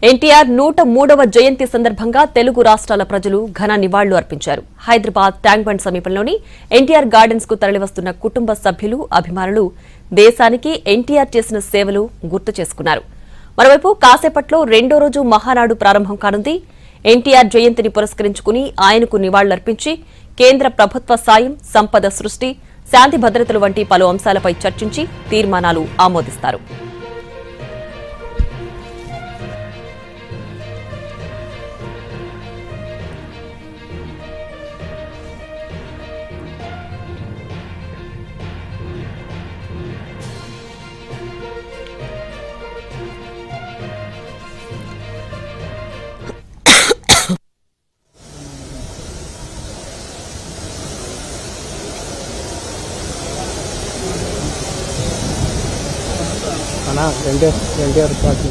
ఎన్టీఆర్ 103వ జయంతి సందర్భంగా తెలుగు రాష్ట్రాల ప్రజలు ఘన నివాళులు అర్పించారు. హైదరాబాద్ ట్యాంక్ బండ్ సమీపంలోని ఎన్టీఆర్ గార్డెన్స్ కు తరలివస్తున్న కుటుంబ సభ్యులు, అభిమానులు దేశానికి ఎన్టీఆర్ చేసిన సేవలు గుర్తు చేసుకున్నారు. మరోవైపు కాసేపట్లో రెండో రోజు మహానాడు ప్రారంభం కానుంది. ఎన్టీఆర్ జయంతిని పురస్కరించుకుని ఆయనకు నివాళులర్పించి కేంద్ర ప్రభుత్వ సాయం, సంపద సృష్టి, శాంతి భద్రతలు వంటి పలు అంశాలపై చర్చించి తీర్మానాలు ఆమోదిస్తారు. ఎన్టీఆర్ పార్టీ